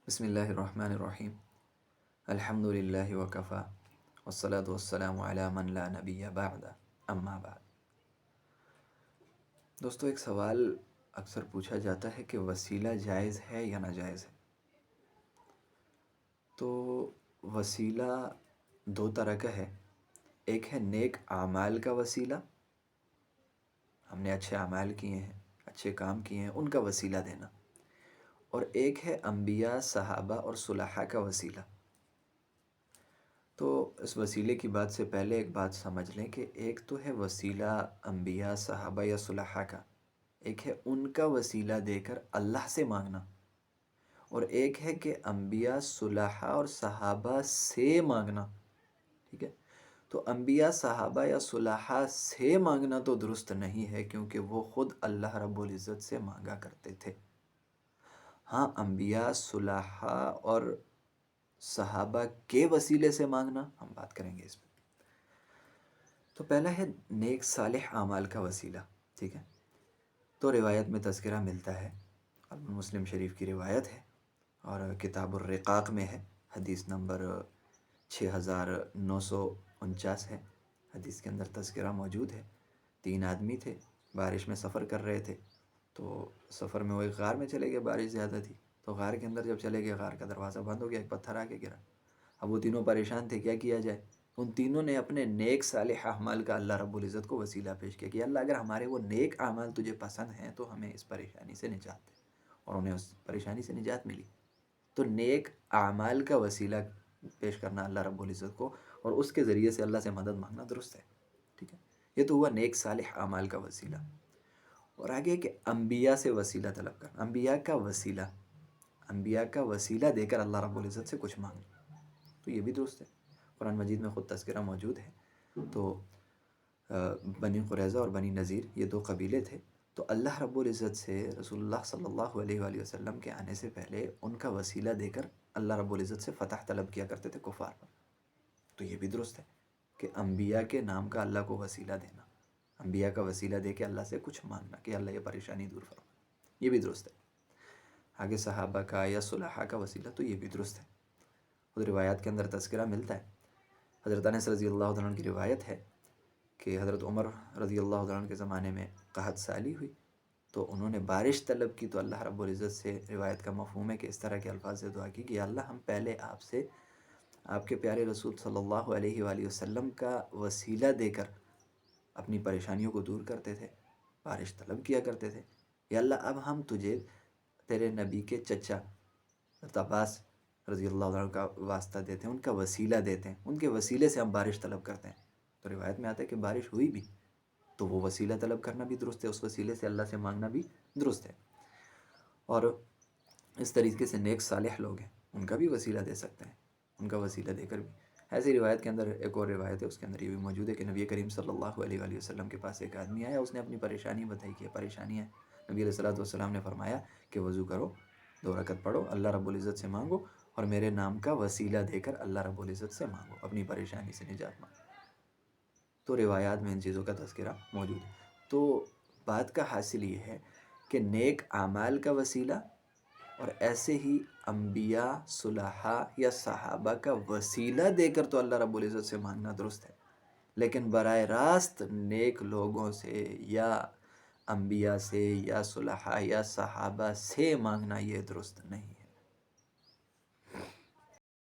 بسم اللہ الرحمن الرحیم الحمد للہ وکفا والصلاة والسلام علی من لا نبی بعد اما بعد۔ دوستو، ایک سوال اکثر پوچھا جاتا ہے کہ وسیلہ جائز ہے یا ناجائز ہے؟ تو وسیلہ دو طرح کا ہے۔ ایک ہے نیک اعمال کا وسیلہ، ہم نے اچھے اعمال کیے ہیں، اچھے کام کیے ہیں، ان کا وسیلہ دینا۔ اور ایک ہے انبیاء، صحابہ اور صلحاء کا وسیلہ۔ تو اس وسیلے کی بات سے پہلے ایک بات سمجھ لیں کہ ایک تو ہے وسیلہ انبیاء، صحابہ یا صلحاء کا، ایک ہے ان کا وسیلہ دے کر اللہ سے مانگنا، اور ایک ہے کہ انبیاء، صلحاء اور صحابہ سے مانگنا۔ ٹھیک ہے؟ تو انبیاء، صحابہ یا صلحاء سے مانگنا تو درست نہیں ہے، کیونکہ وہ خود اللہ رب العزت سے مانگا کرتے تھے۔ ہاں، انبیاء، صلحاء اور صحابہ کے وسیلے سے مانگنا، ہم بات کریں گے اس پہ۔ تو پہلا ہے نیک صالح اعمال کا وسیلہ۔ ٹھیک ہے؟ تو روایت میں تذکرہ ملتا ہے، اور مسلم شریف کی روایت ہے اور کتاب الرقاق میں ہے، حدیث نمبر 6949 ہے۔ حدیث کے اندر تذکرہ موجود ہے۔ 3 آدمی تھے، بارش میں سفر کر رہے تھے، تو سفر میں وہ ایک غار میں چلے گئے، بارش زیادہ تھی، تو غار کے اندر جب چلے گئے، غار کا دروازہ بند ہو گیا، ایک پتھر آ کے گرا۔ اب وہ تینوں پریشان تھے، کیا کیا جائے؟ ان تینوں نے اپنے نیک صالح اعمال کا اللہ رب العزت کو وسیلہ پیش کیا کہ اللہ، اگر ہمارے وہ نیک اعمال تجھے پسند ہیں تو ہمیں اس پریشانی سے نجات دے، اور انہیں اس پریشانی سے نجات ملی۔ تو نیک اعمال کا وسیلہ پیش کرنا اللہ رب العزت کو، اور اس کے ذریعے سے اللہ سے مدد مانگنا درست ہے۔ ٹھیک ہے؟ یہ تو ہوا نیک صالح اعمال کا وسیلہ۔ اور آگے کہ انبیاء سے وسیلہ طلب کرنا، انبیاء کا وسیلہ دے کر اللہ رب العزت سے کچھ مانگنا، تو یہ بھی درست ہے۔ قرآن مجید میں خود تذکرہ موجود ہے۔ تو بنی قریظہ اور بنی نذیر، یہ 2 قبیلے تھے، تو اللہ رب العزت سے رسول اللہ صلی اللہ علیہ وآلہ وسلم کے آنے سے پہلے ان کا وسیلہ دے کر اللہ رب العزت سے فتح طلب کیا کرتے تھے کفار پر۔ تو یہ بھی درست ہے کہ انبیاء کے نام کا اللہ کو وسیلہ دینا، انبیاء کا وسیلہ دے کے اللہ سے کچھ مانگنا کہ اللہ یہ پریشانی دور فرما، یہ بھی درست ہے۔ آگے صحابہ کا یا صلحاء کا وسیلہ، تو یہ بھی درست ہے۔ خود روایات کے اندر تذکرہ ملتا ہے، حضرت انس رضی اللہ عنہ کی روایت ہے کہ حضرت عمر رضی اللہ عنہ کے زمانے میں قحط سالی ہوئی، تو انہوں نے بارش طلب کی، تو اللہ رب العزت سے، روایت کا مفہوم ہے کہ اس طرح کے الفاظ سے دعا کی کہ یا اللہ، ہم پہلے آپ سے، آپ کے پیارے رسول صلی اللہ علیہ وآلہ وسلم کا وسیلہ دے کر اپنی پریشانیوں کو دور کرتے تھے، بارش طلب کیا کرتے تھے، یا اللہ اب ہم تجھے تیرے نبی کے چچا حضرت عباس رضی اللہ عنہ کا واسطہ دیتے ہیں، ان کا وسیلہ دیتے ہیں، ان کے وسیلے سے ہم بارش طلب کرتے ہیں۔ تو روایت میں آتا ہے کہ بارش ہوئی بھی، تو وہ وسیلہ طلب کرنا بھی درست ہے، اس وسیلے سے اللہ سے مانگنا بھی درست ہے۔ اور اس طریقے سے نیک صالح لوگ ہیں، ان کا بھی وسیلہ دے سکتے ہیں، ان کا وسیلہ دے کر بھی۔ ایسی روایت کے اندر ایک اور روایت ہے، اس کے اندر یہ بھی موجود ہے کہ نبی کریم صلی اللہ علیہ وآلہ وسلم کے پاس ایک آدمی آیا، اس نے اپنی پریشانی بتائی کہ پریشانی ہے۔ نبی علیہ الصلوۃ والسلام نے فرمایا کہ وضو کرو، 2 رکعت پڑھو، اللہ رب العزت سے مانگو، اور میرے نام کا وسیلہ دے کر اللہ رب العزت سے مانگو، اپنی پریشانی سے نجات مانگو۔ تو روایات میں ان چیزوں کا تذکرہ موجود ہے۔ تو بات کا حاصل یہ ہے کہ نیک اعمال کا وسیلہ، اور ایسے ہی انبیاء، صلحاء یا صحابہ کا وسیلہ دے کر تو اللہ رب العزت سے مانگنا درست ہے، لیکن براہ راست نیک لوگوں سے یا انبیاء سے یا صلحاء یا صحابہ سے مانگنا یہ درست نہیں۔